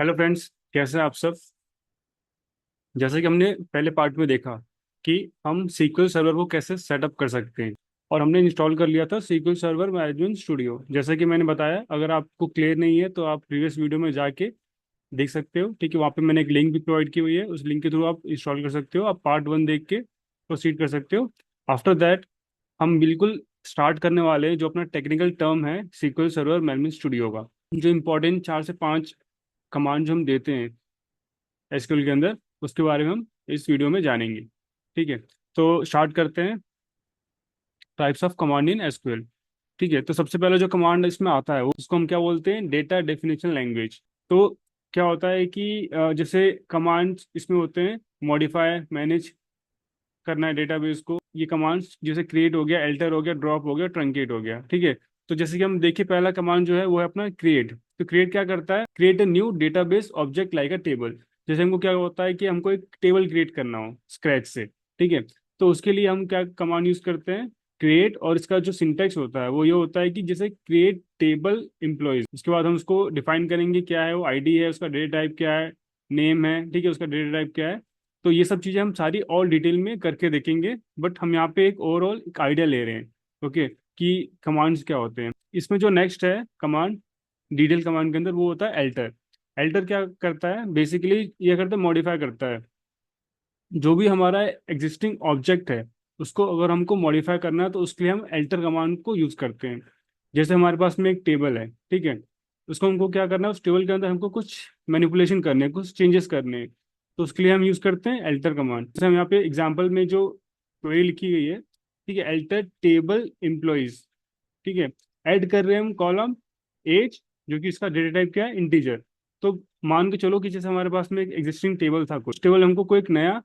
Hello friends, कैसे हैं आप सब। जैसे कि हमने पहले पार्ट में देखा कि हम सीक्वल सर्वर को कैसे सेटअप कर सकते हैं, और हमने इंस्टॉल कर लिया था सीक्वल सर्वर मैनेजमेंट स्टूडियो। जैसे कि मैंने बताया, अगर आपको क्लियर नहीं है तो आप प्रीवियस वीडियो में जाके देख सकते हो। ठीक है, वहाँ पे मैंने एक लिंक भी प्रोवाइड की हुई है, उस लिंक के थ्रू आप इंस्टॉल कर सकते हो। आप पार्ट 1 देख के प्रोसीड कर सकते हो। आफ्टर दैट हम बिल्कुल स्टार्ट करने वाले हैं जो अपना टेक्निकल टर्म है सीक्वल सर्वर मैनेजमेंट स्टूडियो का। जो इंपॉर्टेंट 4 से 5 कमांड जो हम देते हैं एसक्यूएल के अंदर, उसके बारे में हम इस वीडियो में जानेंगे। ठीक है, तो स्टार्ट करते हैं। Types of command in SQL. ठीक है, तो सबसे पहले जो कमांड इसमें आता है वो उसको हम क्या बोलते हैं, डेटा डेफिनेशन लैंग्वेज। तो क्या होता है कि जैसे कमांड्स इसमें होते हैं, मॉडिफाई, मैनेज करना है डेटाबेस को। ये कमांड्स जैसे क्रिएट हो गया, एल्टर हो गया, ड्रॉप हो गया, ट्रंकेट हो गया। ठीक है, तो जैसे कि हम देखिए, पहला कमांड जो है वो है अपना क्रिएट। तो क्रिएट क्या करता है, create a new database object like a table. जैसे हमको क्या होता है कि हमको एक टेबल क्रिएट करना हो स्क्रैच से। ठीक है, तो उसके लिए हम क्या कमांड यूज करते हैं, क्रिएट। और इसका जो सिंटेक्स होता है वो ये होता है कि जैसे क्रिएट टेबल एम्प्लॉयज, उसके बाद हम उसको डिफाइन करेंगे क्या है वो, आईडी है, उसका डेटा टाइप क्या है, नेम है, ठीक है, उसका डेटा टाइप क्या है। तो ये सब चीज़ें हम सारी और डिटेल में करके देखेंगे, बट हम यहाँ पे एक ओवरऑल एक आइडिया ले रहे हैं। ओके, कि कमांड्स क्या होते हैं। इसमें जो नेक्स्ट है कमांड, डिटेल कमांड के अंदर, वो होता है एल्टर। एल्टर क्या करता है, बेसिकली ये करता है, मॉडिफाई करता है जो भी हमारा एग्जिस्टिंग ऑब्जेक्ट है, उसको अगर हमको मॉडिफाई करना है तो उसके लिए हम एल्टर कमांड को यूज करते हैं। जैसे हमारे पास में एक टेबल है, ठीक है, उसको हमको क्या करना है, उस टेबल के अंदर हमको कुछ मैनिपुलेशन करने हैं, कुछ चेंजेस करने हैं, तो उसके लिए हम यूज करते हैं एल्टर कमांड। जैसे हम यहाँ पे एग्जाम्पल में जो क्वेरी लिखी गई है, ठीक है, एल्टर टेबल एम्प्लॉयज। ठीक है, ऐड कर रहे हैं हम कॉलम एज, जो कि इसका डेटा टाइप क्या है, इंटीजर। तो मान के चलो कि जैसे हमारे पास में एक एग्जिस्टिंग टेबल था, कुछ टेबल हमको कोई एक नया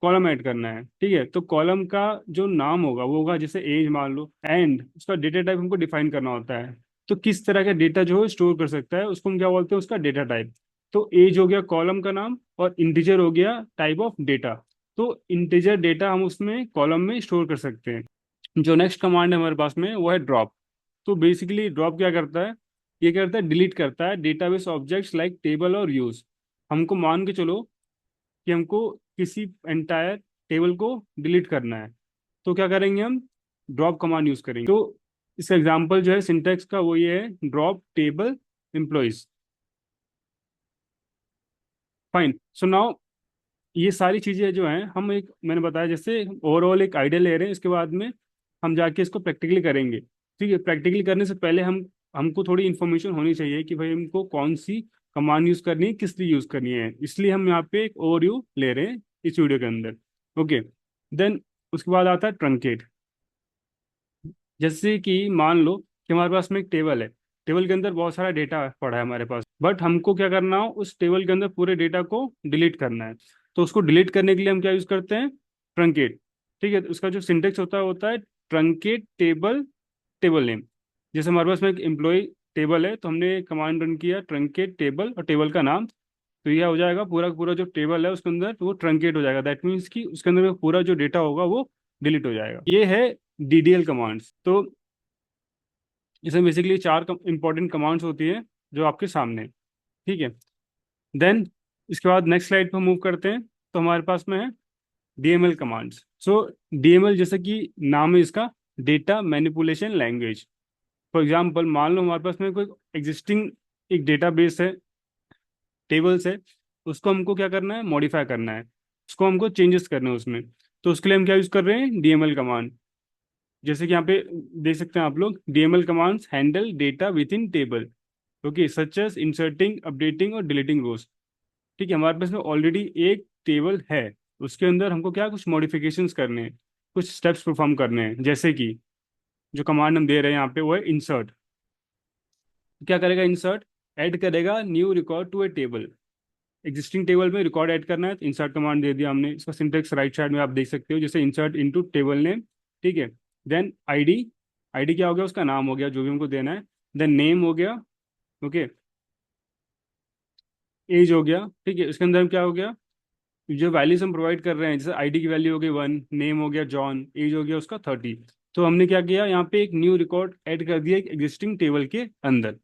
कॉलम ऐड करना है। ठीक है, तो कॉलम का जो नाम होगा वो होगा जैसे एज मान लो, एंड उसका डेटा टाइप हमको डिफाइन करना होता है। तो किस तरह का डेटा जो है स्टोर कर सकता है, उसको हम क्या बोलते हैं, उसका डेटा टाइप। तो एज हो गया कॉलम का नाम, और इंटीजर हो गया टाइप ऑफ डेटा। तो इंटीजर डेटा हम उसमें कॉलम में स्टोर कर सकते हैं। जो नेक्स्ट कमांड है हमारे पास में वो है ड्रॉप। तो बेसिकली ड्रॉप क्या करता है, ये करता है डिलीट करता है डेटाबेस ऑब्जेक्ट्स लाइक टेबल और यूज। हमको मान के चलो कि हमको किसी एंटायर टेबल को डिलीट करना है, तो क्या करेंगे हम, ड्रॉप कमांड यूज करेंगे। तो इसका एग्जांपल जो है सिंटेक्स का वो ये है, drop table employees. Fine, so now ये सारी चीजें जो हैं, हम एक मैंने बताया जैसे ओवरऑल एक आइडिया ले रहे हैं, इसके बाद में हम जाके इसको प्रैक्टिकली करेंगे। ठीक है, प्रैक्टिकली करने से पहले हमको थोड़ी इन्फॉर्मेशन होनी चाहिए कि भाई हमको कौन सी कमांड यूज करनी है, किस लिए यूज करनी है। इसलिए हम यहाँ पे एक ओवरव्यू ले रहे हैं इस वीडियो के अंदर। ओके, देन उसके बाद आता है ट्रंकेट। जैसे कि मान लो कि हमारे पास में एक टेबल है, टेबल के अंदर बहुत सारा डेटा पड़ा है हमारे पास, बट हमको क्या करना हो, उस टेबल के अंदर पूरे डेटा को डिलीट करना है। तो उसको डिलीट करने के लिए हम क्या यूज करते हैं, ट्रंकेट। ठीक है, तो उसका जो सिंटेक्स होता है ट्रंकेट टेबल, टेबल नेम। जैसे हमारे पास में एक एम्प्लॉय टेबल है, तो हमने कमांड रन किया ट्रंकेट टेबल और टेबल का नाम। तो यह हो जाएगा पूरा पूरा जो टेबल है उसके अंदर वो ट्रंकेट हो जाएगा। दैट मीन्स कि उसके अंदर में पूरा जो डेटा होगा वो डिलीट हो जाएगा। ये है डीडीएल कमांड्स। तो इसमें बेसिकली 4 इंपॉर्टेंट कमांड्स होती है जो आपके सामने हैं। ठीक है, देन इसके बाद नेक्स्ट स्लाइड पर मूव करते हैं। तो हमारे पास में है डीएमएल कमांड्स। सो डीएमएल जैसे कि नाम है इसका, data manipulation language. For example मान लो हमारे पास में कोई एग्जिस्टिंग एक डेटाबेस है, टेबल्स है, उसको हमको क्या करना है, मॉडिफाई करना है, उसको हमको चेंजेस करना है उसमें। तो उसके लिए हम क्या यूज कर रहे हैं, डीएमएल कमांड। जैसे कि यहाँ पे देख सकते हैं आप लोग, DML commands handle data with in table. Okay, such as inserting, updating और डिलीटिंग रोज। ठीक है, हमारे पास में ऑलरेडी एक टेबल है, उसके अंदर हमको क्या कुछ मॉडिफिकेशंस करने हैं, कुछ स्टेप्स परफॉर्म करने हैं। जैसे कि जो कमांड हम दे रहे हैं यहाँ पे वो है इंसर्ट। क्या करेगा इंसर्ट, ऐड करेगा new record to a table. Existing table में रिकॉर्ड ऐड करना है, तो इंसर्ट कमांड दे दिया हमने। इसका सिंटेक्स राइट साइड में आप देख सकते हो, जैसे इंसर्ट इनटू टेबल नेम। ठीक है, देन आईडी। आईडी क्या हो गया, उसका नाम हो गया जो भी हमको देना है। देन नेम हो गया। ओके, एज हो गया। ठीक है, इसके अंदर हम क्या हो गया, जो वैल्यूज हम प्रोवाइड कर रहे हैं, जैसे आईडी की वैल्यू हो गई 1, नेम हो गया जॉन, एज हो गया उसका 30। तो हमने क्या किया, यहाँ पे एक न्यू रिकॉर्ड ऐड कर दिया एक एग्जिस्टिंग टेबल के अंदर।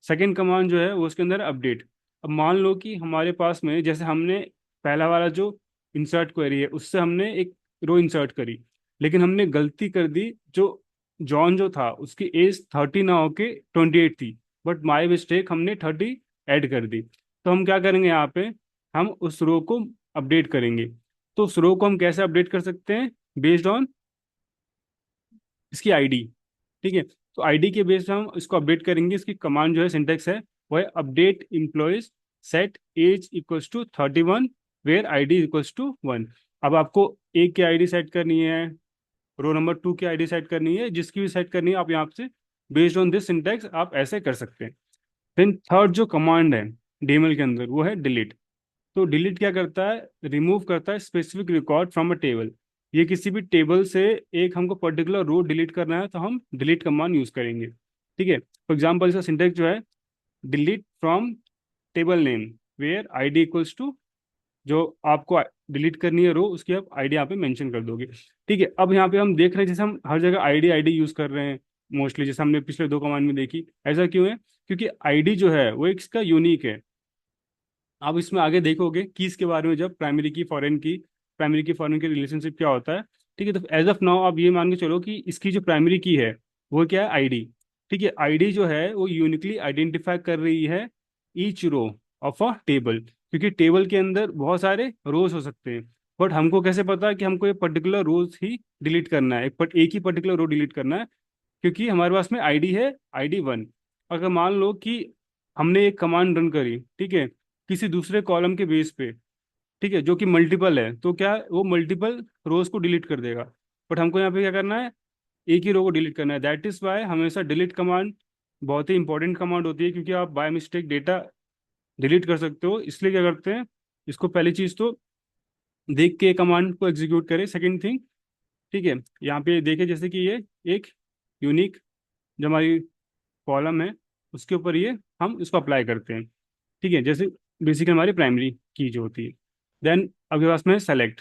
सेकेंड कमांड जो है वो उसके अंदर अपडेट। अब मान लो कि हमारे पास में जैसे हमने पहला वाला जो इंसर्ट क्वेरी है उससे हमने एक रो इंसर्ट करी, लेकिन हमने गलती कर दी, जो जॉन जो था उसकी एज 30 ना होके 28 थी, बट माई मिस्टेक हमने 30 ऐड कर दी। तो हम क्या करेंगे यहाँ पे, हम उस रो को अपडेट करेंगे। तो उस रो को हम कैसे अपडेट कर सकते हैं, बेस्ड ऑन इसकी आईडी। ठीक है, तो आईडी के बेस पे हम इसको अपडेट करेंगे। इसकी कमांड जो है, सिंटेक्स है वो है update employees set age equals to 31 where ID equals to 1। अब आपको एक की आईडी सेट करनी है, रो नंबर 2 की आईडी सेट करनी है, जिसकी भी सेट करनी है आप यहाँ से बेस्ड ऑन दिस सिंटेक्स आप ऐसे कर सकते हैं। देन थर्ड जो कमांड है डीएमएल के अंदर वो है डिलीट। तो डिलीट क्या करता है, रिमूव करता है specific record from a table. ये किसी भी टेबल से एक हमको पर्टिकुलर रो डिलीट करना है तो हम डिलीट कमांड यूज करेंगे। ठीक है, फॉर एग्जाम्पल इसका सिंटेक्स जो है, delete from table name where ID equals to, जो आपको डिलीट करनी है रो उसकी आप आईडी यहाँ पे मेंशन कर दोगे। ठीक है, अब यहाँ पे हम देख रहे हैं जैसे हम हर जगह आईडी आईडी यूज कर रहे हैं मोस्टली, जैसे हमने पिछले दो कमांड में देखी। ऐसा क्यों है, क्योंकि आईडी जो है वो एक इसका यूनिक है। आप इसमें आगे देखोगे कीज के बारे में, जब प्राइमरी की फॉरेन की रिलेशनशिप क्या होता है। ठीक है, तो एज ऑफ नाउ आप ये मान के चलो कि इसकी जो प्राइमरी की है वो क्या है, आईडी। ठीक है, आईडी जो है वो यूनिकली आइडेंटिफाई कर रही है each row of a table, क्योंकि टेबल के अंदर बहुत सारे रोज हो सकते हैं। बट हमको कैसे पता कि हमको ये पर्टिकुलर रोज ही डिलीट करना है, एक ही पर्टिकुलर रो डिलीट करना है, क्योंकि हमारे पास में आईडी है ID 1। अगर मान लो कि हमने एक कमांड रन करी, ठीक है, किसी दूसरे कॉलम के बेस पे, ठीक है, जो कि मल्टीपल है, तो क्या वो मल्टीपल रोज को डिलीट कर देगा। बट हमको यहाँ पे क्या करना है, एक ही रो को डिलीट करना है। दैट इज वाई हमेशा डिलीट कमांड बहुत ही इंपॉर्टेंट कमांड होती है, क्योंकि आप बाय मिस्टेक डेटा डिलीट कर सकते हो। इसलिए क्या करते हैं, इसको पहली चीज तो देख के कमांड को एग्जीक्यूट करें। सेकेंड थिंग, ठीक है, यहाँ पे देखे जैसे कि ये एक यूनिक जो हमारी कॉलम है उसके ऊपर ये हम इसको अप्लाई करते हैं। ठीक है, जैसे बेसिकली हमारी प्राइमरी की जो होती है। देन अभी पास में सेलेक्ट।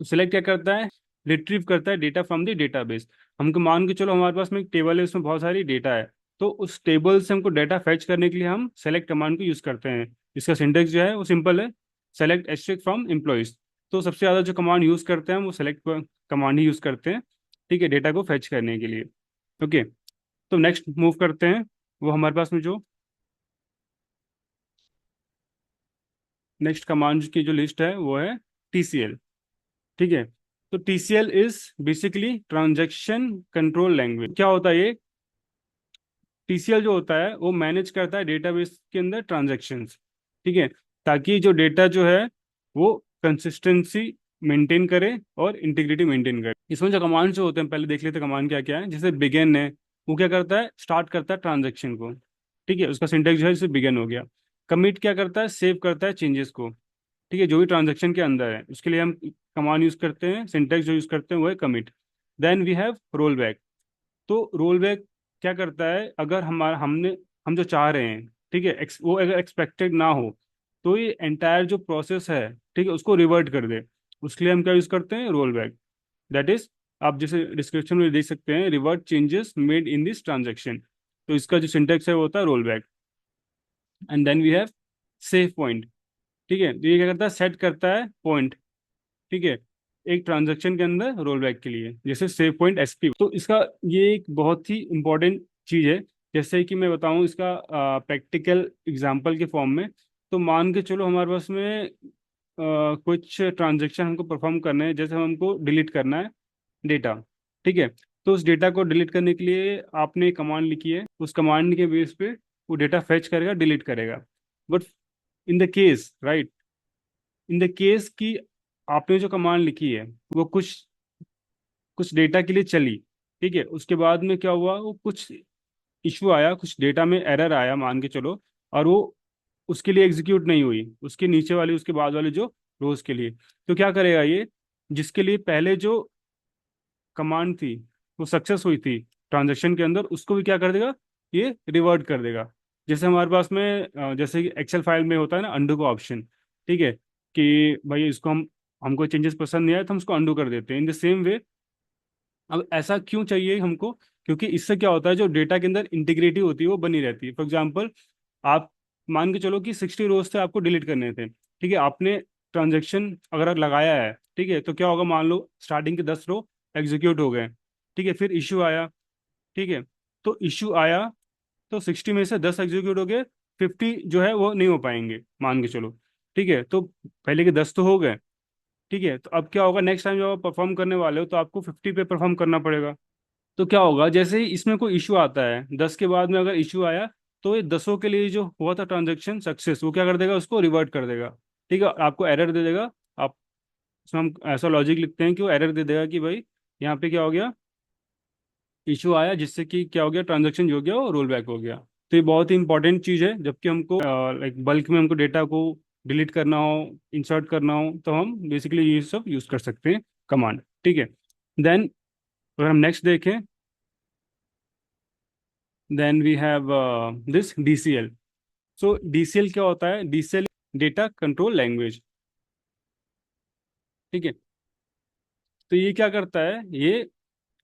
तो सेलेक्ट क्या करता है, रिट्रीव करता है डेटा फ्रॉम द डेटाबेस। हमको मान के चलो हमारे पास में एक टेबल है, उसमें बहुत सारी डेटा है, तो उस टेबल से हमको डेटा फैच करने के लिए हम सेलेक्ट कमांड को यूज करते हैं। इसका सिंटेक्स जो है वो सिंपल है, सेलेक्ट एस्ट्रिक फ्रॉम एम्प्लॉयज। तो सबसे ज़्यादा जो कमांड यूज करते हैं वो सेलेक्ट कमांड ही यूज करते हैं, ठीक है, डेटा को फैच करने के लिए। ओके, तो नेक्स्ट मूव करते हैं। वो हमारे पास में जो नेक्स्ट कमांड की जो लिस्ट है वो है TCL। ठीक है, तो TCL is basically transaction control language. क्या होता है ये, TCL जो होता है वो मैनेज करता है डेटाबेस के अंदर ट्रांजैक्शंस। ठीक है, ताकि जो डेटा जो है वो कंसिस्टेंसी मेंटेन करे और इंटीग्रिटी मेंटेन करे। इसमें जो कमांड जो होते हैं पहले देख लेते हैं कमांड क्या क्या है। जैसे बिगिन है, वो क्या करता है, स्टार्ट करता है ट्रांजैक्शन को। ठीक है, उसका सिंटेक्स जो है जैसे बिगिन हो गया। कमिट क्या करता है, सेव करता है चेंजेस को। ठीक है, जो भी ट्रांजैक्शन के अंदर है उसके लिए हम कमांड यूज करते हैं, सिंटेक्स जो यूज करते हैं वो है commit. Then we have roll back. तो रोल बैक क्या करता है, अगर हमारा हम जो चाह रहे हैं, ठीक है, वो अगर एक्सपेक्टेड ना हो, तो ये एंटायर जो प्रोसेस है, ठीक है, उसको रिवर्ट कर दे। उसके लिए हम क्या यूज करते हैं, रोल बैक। दैट इज, आप जैसे डिस्क्रिप्शन में देख सकते हैं, revert changes made in this transaction. तो इसका जो सिंटेक्स है वो होता है roll back. And then we have save point. ठीक है, तो ये क्या करता है, सेट करता है पॉइंट, ठीक है, एक ट्रांजैक्शन के अंदर रोल बैक के लिए, जैसे सेव पॉइंट SP। तो इसका ये एक बहुत ही इंपॉर्टेंट चीज़ है। जैसे कि मैं बताऊं इसका प्रैक्टिकल एग्जांपल के फॉर्म में। तो मान के चलो हमारे पास में कुछ ट्रांजैक्शन हमको परफॉर्म करना है, जैसे हमको डिलीट करना है डेटा। ठीक है, तो उस डेटा को डिलीट करने के लिए आपने कमांड लिखी है, उस कमांड के बेस पे वो डेटा फेच करेगा, डिलीट करेगा। But in the case, right, in the case कि आपने जो कमांड लिखी है वो कुछ डेटा के लिए चली, ठीक है, उसके बाद में क्या हुआ, वो कुछ इशू आया, कुछ डेटा में एरर आया मान के चलो, और वो उसके लिए एग्जीक्यूट नहीं हुई, उसके नीचे वाली उसके बाद वाले जो रोज के लिए। तो क्या करेगा ये, जिसके लिए पहले जो कमांड थी वो सक्सेस हुई थी ट्रांजेक्शन के अंदर, उसको भी क्या कर देगा, ये रिवर्ट कर देगा। जैसे हमारे पास में जैसे कि एक्सेल फाइल में होता है ना अंडू का ऑप्शन। ठीक है, कि भाई इसको हमको चेंजेस पसंद नहीं आया तो हम उसको अंडू कर देते हैं। इन द सेम वे, अब ऐसा क्यों चाहिए हमको, क्योंकि इससे क्या होता है, जो डेटा के अंदर इंटीग्रिटी होती है वो बनी रहती है। फॉर एग्जाम्पल, आप मान के चलो कि 60 रोज थे, आपको डिलीट करने थे, ठीक है। आपने ट्रांजेक्शन अगर लगाया है, ठीक है, तो क्या होगा, मान लो स्टार्टिंग के 10 रो एग्जीक्यूट हो गए, ठीक है, फिर इशू आया, ठीक है। तो इशू आया तो 60 में से 10 एग्जीक्यूट हो गए, 50 जो है वो नहीं हो पाएंगे, मान के चलो, ठीक है। तो पहले के 10 तो हो गए, ठीक है। तो अब क्या होगा, नेक्स्ट टाइम जब आप परफॉर्म करने वाले हो तो आपको 50 पे परफॉर्म करना पड़ेगा। तो क्या होगा, जैसे ही इसमें कोई इशू आता है 10 के बाद में, अगर इशू आया तो ये 10 के लिए जो हुआ था ट्रांजेक्शन सक्सेस, वो क्या कर देगा, उसको रिवर्ट कर देगा, ठीक है, आपको एरर दे देगा। आप उसमें हम ऐसा लॉजिक लिखते हैं कि वो एरर दे देगा कि भाई यहाँ पे क्या हो गया, इशू आया, जिससे कि क्या हो गया, ट्रांजेक्शन जो हो गया वो रोल बैक हो गया। तो ये बहुत ही इंपॉर्टेंट चीज़ है, जबकि हमको लाइक बल्क में हमको डेटा को डिलीट करना हो, इंसर्ट करना हो, तो हम बेसिकली ये सब यूज़ कर सकते हैं, कमांड, ठीक है। देन अगर हम नेक्स्ट देखें, then we have this DCL। So DCL क्या होता है, DCL डेटा कंट्रोल लैंग्वेज, ठीक है। तो ये क्या करता है, ये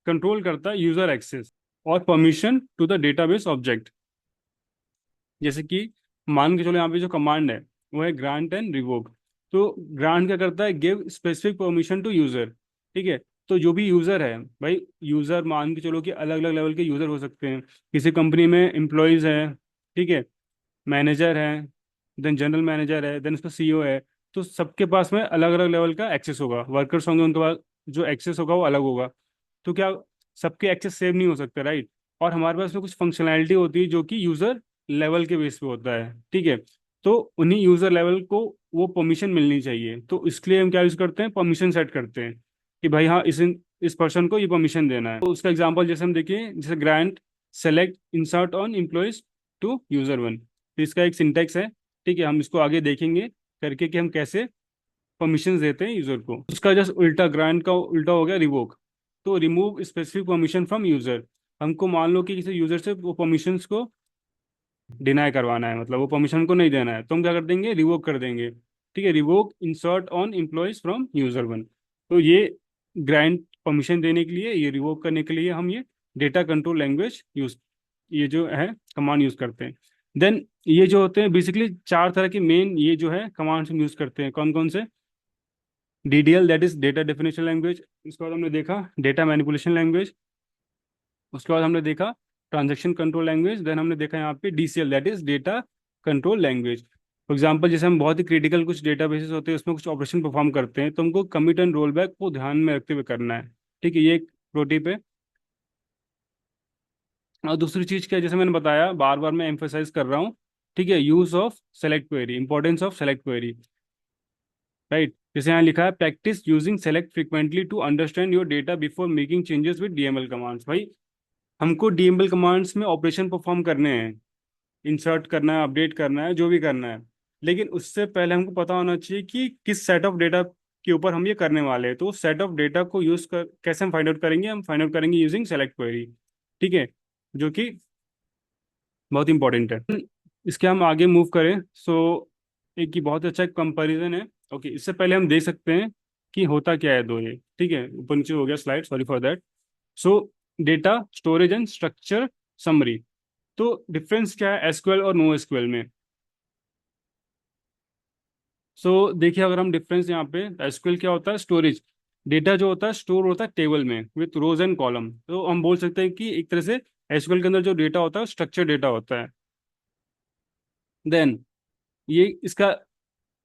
कंट्रोल करता है यूजर एक्सेस और permission to the database object. जैसे कि मान के चलो यहाँ पे जो कमांड है वो है ग्रांट एंड रिवोक। तो ग्रांट क्या करता है, give specific permission to user, ठीक है। तो जो भी यूजर है भाई, यूजर मान के चलो कि अलग अलग लेवल के यूजर हो सकते हैं। किसी कंपनी में एम्प्लॉयज हैं, ठीक है, मैनेजर है, देन जनरल मैनेजर है, देन उसका CEO है। तो सबके पास में अलग अलग लेवल का एक्सेस होगा, वर्कर्स होंगे, उनके पास जो एक्सेस होगा वो अलग होगा। तो क्या सबके एक्सेस सेव नहीं हो सकते, राइट। और हमारे पास में कुछ फंक्शनैलिटी होती है जो कि यूजर लेवल के बेस पे होता है, ठीक है। तो उन्हीं यूजर लेवल को वो परमिशन मिलनी चाहिए, तो इसके लिए हम क्या यूज करते हैं, परमिशन सेट करते हैं कि भाई हाँ, इस पर्सन को ये परमिशन देना है। तो उसका एग्जांपल जैसे हम देखिए, जैसे grant select insert on employees to user 1। तो इसका एक सिंटेक्स है, ठीक है, हम इसको आगे देखेंगे करके कि हम कैसे परमिशन देते हैं यूजर को। उसका जस्ट उल्टा, ग्रांट का उल्टा हो गया रिवोक। तो remove specific permission from user. हमको मान लो कि किसी यूजर से वो परमिशंस को डिनाई करवाना है, मतलब वो परमिशन को नहीं देना है, तो हम क्या कर देंगे, रिवोक कर देंगे, ठीक है। Revoke insert on employees from user 1। तो ये ग्रांट परमिशन देने के लिए, ये रिवोक करने के लिए हम ये डेटा कंट्रोल लैंग्वेज यूज, ये जो है कमांड यूज करते हैं। देन ये जो होते हैं बेसिकली 4 तरह के मेन, ये जो है कमांड्स हम यूज करते हैं, कौन कौन से, DDL that is data definition language, उसके बाद हमने देखा डेटा मैनिपुलेशन लैंग्वेज, उसके बाद हमने देखा ट्रांजैक्शन कंट्रोल लैंग्वेज, देन हमने देखा यहाँ पे DCL that is data control language. For example जैसे हम बहुत ही क्रिटिकल कुछ डेटाबेसेस होते हैं, उसमें कुछ ऑपरेशन परफॉर्म करते हैं, तो हमको कमिट एंड रोल बैक को ध्यान में रखते हुए करना है, ठीक है, ये एक प्रोटीप है। और दूसरी चीज क्या है, जैसे मैंने बताया, बार बार मैं एम्फोसाइज कर रहा हूँ, ठीक है, use of select query, importance of select query, right. जैसे यहाँ लिखा है, practice using select frequently to understand your data before making changes with DML commands. भाई हमको DML कमांड्स में ऑपरेशन परफॉर्म करने हैं, इंसर्ट करना है, अपडेट करना है, जो भी करना है, लेकिन उससे पहले हमको पता होना चाहिए कि किस सेट ऑफ डेटा के ऊपर हम ये करने वाले हैं। तो उस सेट ऑफ डेटा को यूज कर कैसे हम फाइंड आउट करेंगे, हम फाइंड आउट करेंगे यूजिंग सेलेक्ट क्वेरी, ठीक है, जो कि बहुत इंपॉर्टेंट है। इसके हम आगे मूव करें, सो एक की बहुत अच्छा कंपैरिजन है। ओके, इससे पहले हम देख सकते हैं कि होता क्या है दो ये, ठीक है, ऊपर नीचे हो गया slide, sorry for that. So data storage and structure summary. तो डिफरेंस क्या है एसक्यूएल और नो एसक्यूएल में। सो देखिए, अगर हम डिफरेंस यहाँ पे, एसक्यूएल क्या होता है, स्टोरेज, डेटा जो होता है स्टोर होता है टेबल में विथ रोज एंड कॉलम। तो हम बोल सकते हैं कि एक तरह से एसक्यूएल के अंदर जो डेटा होता है स्ट्रक्चर डेटा होता है। देन ये इसका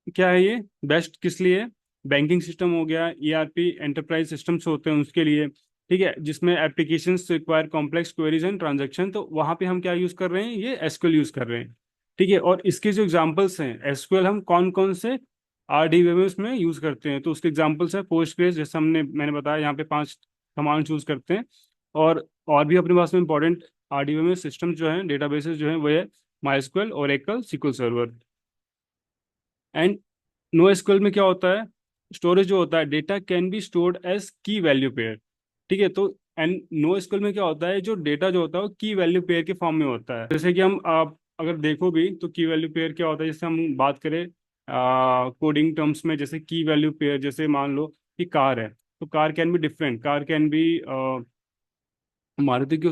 क्या है, ये बेस्ट किस लिए, बैंकिंग सिस्टम हो गया, ERP एंटरप्राइज सिस्टम्स होते हैं उसके लिए, ठीक है, जिसमें applications require complex queries and transaction, तो वहां पे हम क्या यूज कर रहे हैं, ये एसक्यूएल यूज कर रहे हैं, ठीक है। और इसके जो एग्जांपल्स हैं एसक्यूएल, हम कौन कौन से RDBMS में यूज करते हैं, तो उसके एग्जांपल्स है पोस्टग्रेस, जैसे मैंने बताया, यहाँ पे 5 कमांड्स यूज करते हैं। और भी अपने पास में इंपॉर्टेंट RDBMS सिस्टम जो है, डेटाबेसेस जो है, वो है MySQL, Oracle, SQL server. And no SQL में क्या होता है, स्टोरेज जो होता है, data can be stored as key value pair, ठीक है। तो एंड नो एसक्यूएल में क्या होता है, जो डेटा जो होता है वो की वैल्यू पेयर के फॉर्म में होता है। जैसे कि हम आप अगर देखो भी तो की वैल्यू पेयर क्या होता है, जैसे हम बात करें कोडिंग टर्म्स में, जैसे की वैल्यू पेयर, जैसे मान लो कि कार है, तो car can be different, car can be Maruti की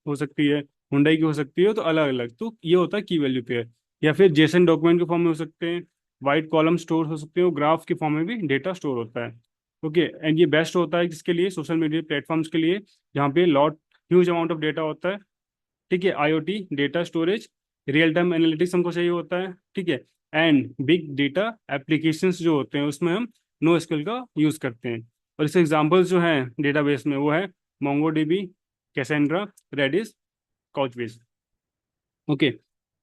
हो सकती है, हुंडई की हो सकती है, तो अलग अलग, तो ये होता है की वैल्यू पेयर। या फिर जेसन डॉक्यूमेंट के फॉर्म में हो सकते हैं, वाइट कॉलम स्टोर हो सकते हैं, और ग्राफ के फॉर्म में भी डेटा स्टोर होता है। ओके, एंड ये बेस्ट होता है किसके लिए? सोशल मीडिया प्लेटफॉर्म्स के लिए, जहाँ पे lot huge amount of data होता है। ठीक है, IoT data storage, real time analytics हमको चाहिए होता है। ठीक है, एंड बिग डेटा एप्लीकेशंस जो होते हैं उसमें हम नो एसक्यूएल का यूज करते हैं। और इसके एग्जांपल्स जो हैं डेटाबेस में वो है MongoDB, Cassandra, Redis, Couchbase. Okay,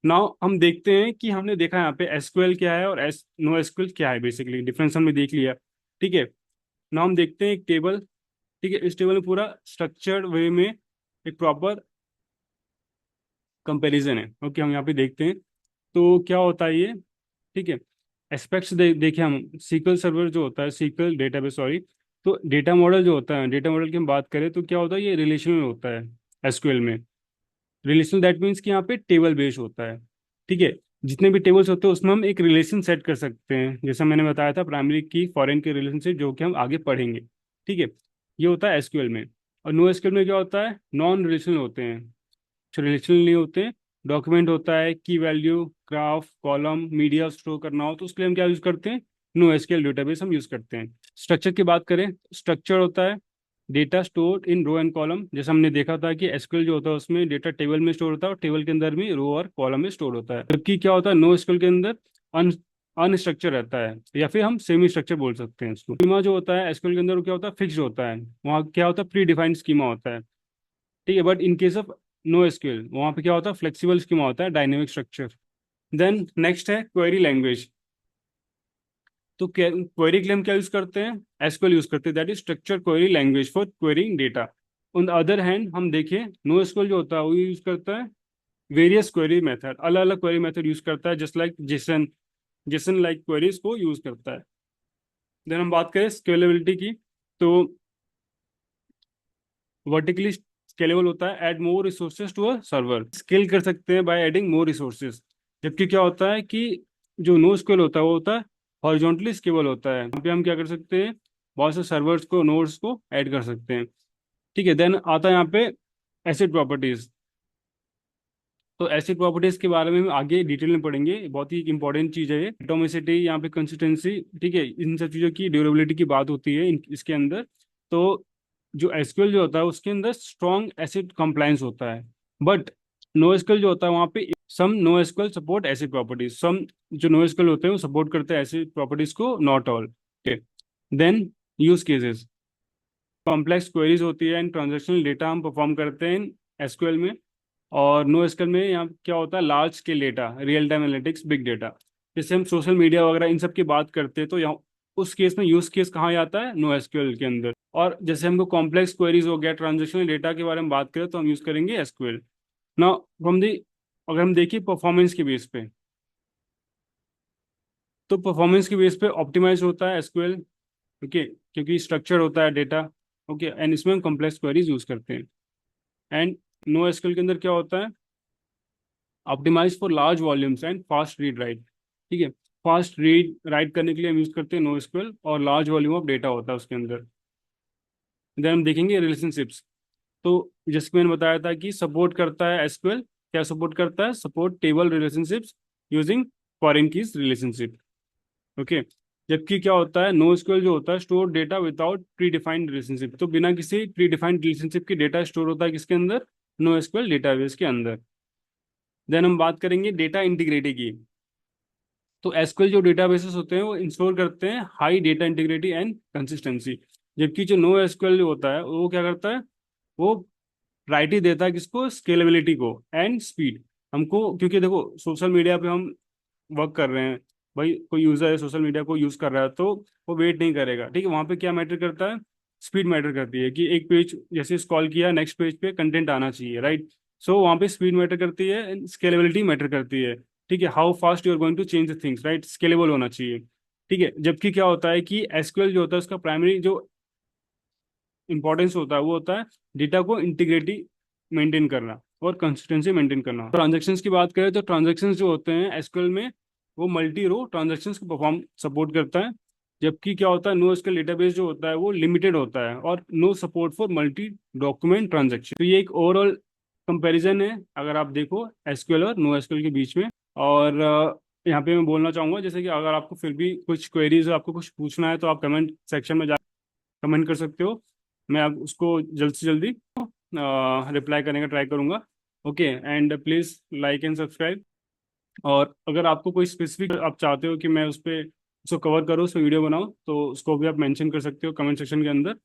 now हम देखते हैं कि हमने देखा यहाँ पे एसक्यूएल क्या है और एस नो एसक्यूएल क्या है, बेसिकली डिफरेंस हमने देख लिया। ठीक है, नाउ हम देखते हैं एक टेबल। ठीक है, इस टेबल में पूरा स्ट्रक्चर्ड वे में एक प्रॉपर कंपैरिजन है। ओके, हम यहाँ पे देखते हैं तो क्या होता है ये। ठीक है, एस्पेक्ट्स देखें हम, सीक्वल सर्वर जो होता है, सीक्वल डेटाबेस सॉरी, तो डेटा मॉडल जो होता है, डेटा मॉडल की हम बात करें तो क्या होता है, ये रिलेशनल होता है एसक्यूएल में। रिलेशनल दैट मीन्स कि यहाँ पे टेबल बेस्ड होता है। ठीक है, जितने भी टेबल्स होते हैं उसमें हम एक रिलेशन सेट कर सकते हैं, जैसा मैंने बताया था प्राइमरी की फॉरेन के रिलेशनशिप, जो कि हम आगे पढ़ेंगे। ठीक है, ये होता है एसक्यूएल में। और नो एसक्यूएल में क्या होता है, नॉन रिलेशनल होते हैं, जो रिलेशनल नहीं होते हैं। डॉक्यूमेंट होता है, की value, graph, column, media store करना हो तो उसके लिए हम क्या यूज करते हैं, नो एसक्यूएल डेटाबेस हम यूज करते हैं। स्ट्रक्चर की बात करें, स्ट्रक्चर होता है data store in row and column, जैसे हमने देखा था कि एसक्यूएल जो होता है उसमें डेटा टेबल में स्टोर होता है और टेबल के अंदर भी रो और कॉलम में स्टोर होता है। जबकि क्या होता है, नो एसक्यूएल के अंदर अन अनस्ट्रक्चर रहता है, या फिर हम सेमी स्ट्रक्चर बोल सकते हैं इसको। स्कीमा जो होता है एसक्यूएल के अंदर वो क्या होता है, फिक्स्ड होता है। वहाँ क्या होता है, प्री डिफाइंड स्कीमा होता है। ठीक है, but in case of no SQL वहाँ पे क्या होता है, फ्लेक्सिबल स्कीमा होता है, डायनेमिक स्ट्रक्चर। देन नेक्स्ट है क्वेरी लैंग्वेज। तो क्वेरी के लिए हम क्या यूज करते हैं, एसक्यूएल यूज करते हैं, that is structure query language for quarrying data. On the other hand हम देखें, नो एसक्यूएल जो होता है वो यूज करता है वेरियस क्वेरी मेथड, अलग अलग क्वेरी मेथड यूज करता है, just like Jason, Jason like queries को यूज करता है। देन हम बात करें स्केलेबिलिटी की, तो वर्टिकली स्केलेबल होता है, add more resources to a server, scale कर सकते हैं बाय एडिंग मोर रिसोर्सेज। जबकि क्या होता है कि जो नो स्केल होता है वो होता है हॉरिजॉन्टली स्केलेबल होता है, यहाँ पे हम क्या कर सकते हैं, बहुत से सर्वर्स को, नोड्स को ऐड कर सकते हैं। ठीक है, देन आता है यहाँ पे एसिड प्रॉपर्टीज। तो एसिड प्रॉपर्टीज के बारे में हम आगे डिटेल में पढ़ेंगे, बहुत ही इंपॉर्टेंट चीज़ है ये, एटोमिसिटी, यहाँ पे कंसिस्टेंसी। ठीक है, इन सब चीज़ों की ड्यूरेबिलिटी की बात होती है इसके अंदर। तो जो एसक्यूएल जो होता है उसके अंदर स्ट्रॉन्ग एसिड कंप्लायंस होता है, बट नो एसक्यूएल जो होता है वहाँ पे some no SQL support ACID properties, some जो नो एसक्यूएल होते हैं वो सपोर्ट करते हैं एसिड प्रॉपर्टीज को, not all. Then use cases, complex queries होती है एंड ट्रांजेक्शनल डेटा हम परफॉर्म करते हैं एसक्यूएल में। और नो एसक्यूएल में यहाँ क्या होता है, large scale data, real time analytics, big data. जैसे हम सोशल मीडिया वगैरह इन सब की बात करते हैं तो यहाँ उस केस में यूज केस कहाँ आता है, नो एसक्यूएल के अंदर। और जैसे हमको कॉम्प्लेक्स क्वेरीज हो गया, ट्रांजेक्शनल डेटा के बारे में बात करें तो हम यूज करेंगे एसक्यूएल। नाउ फ्रॉम दी, अगर हम देखिए परफॉर्मेंस के बेस पे, तो परफॉर्मेंस के बेस पे ऑप्टिमाइज होता है एसक्यूएल। ओके, क्योंकि स्ट्रक्चर होता है डेटा। ओके, एंड इसमें हम कॉम्प्लेक्स क्वेरीज यूज करते हैं। एंड नो एसक्यूएल के अंदर क्या होता है, optimise for large volumes and fast read write. ठीक है, फास्ट रीड राइट करने के लिए हम यूज करते हैं नो एसक्यूएल, और लार्ज वॉल्यूम ऑफ डेटा होता है उसके अंदर। देन हम देखेंगे रिलेशनशिप्स। तो जैसे मैंने बताया था कि सपोर्ट करता है एसक्यूएल, क्या सपोर्ट करता है, support table relationships using foreign keys relationship. Okay, जबकि क्या होता है, नो एसक्यूएल जो होता है store data without pre defined relationship, तो बिना किसी प्री डिफाइंड रिलेशनशिप के डेटा स्टोर होता है किसके अंदर, नो एसक्यूएल डेटाबेस के अंदर। देन हम बात करेंगे डेटा इंटीग्रिटी की। तो एसक्यूएल जो डेटाबेसेस होते हैं वो इंश्योर करते हैं high data integrity and consistency. जबकि जो नो एसक्यूएल जो होता है वो क्या करता है, वो प्रायोरिटी देता है किसको, स्केलेबिलिटी को एंड स्पीड। हमको, क्योंकि देखो सोशल मीडिया पे हम वर्क कर रहे हैं, भाई कोई यूजर है सोशल मीडिया को यूज कर रहा है तो वो वेट नहीं करेगा। ठीक है, वहां पे क्या मैटर करता है, स्पीड मैटर करती है, कि एक पेज जैसे स्क्रॉल किया, नेक्स्ट पेज पे कंटेंट आना चाहिए, राइट। सो वहाँ पे स्पीड मैटर करती है एंड स्केलेबिलिटी मैटर करती है। ठीक है, how fast you are going to change the things, right, scalable होना चाहिए। ठीक है, जबकि क्या होता है कि एसक्यूएल जो होता है उसका प्राइमरी जो इंपॉर्टेंस होता है वो होता है डेटा को इंटीग्रिटी मेंटेन करना और कंसिस्टेंसी मेंटेन करना। ट्रांजेक्शन्स की बात करें तो ट्रांजेक्शन्स जो होते हैं एसक्यूएल में वो मल्टी रो ट्रांजेक्शन्स को परफॉर्म सपोर्ट करता है। जबकि क्या होता है, नो एसक्यूएल डेटाबेस जो होता है वो लिमिटेड होता है और no support for multi document transaction. तो ये एक ओवरऑल कंपैरिजन है अगर आप देखो एसक्यूएल और नो एसक्यूएल के बीच में। और यहाँ पे मैं बोलना चाहूँगा, जैसे कि अगर आपको फिर भी कुछ क्वेरीज हो, आपको कुछ पूछना है, तो आप कमेंट सेक्शन में जा कमेंट कर सकते हो। मैं आप उसको जल्द से जल्दी रिप्लाई करने का ट्राई करूँगा। Okay, and please like and subscribe. और अगर आपको कोई स्पेसिफिक आप चाहते हो कि मैं उस पर उसको कवर करूँ, उस पर वीडियो बनाऊँ, तो उसको भी आप मेंशन कर सकते हो कमेंट सेक्शन के अंदर।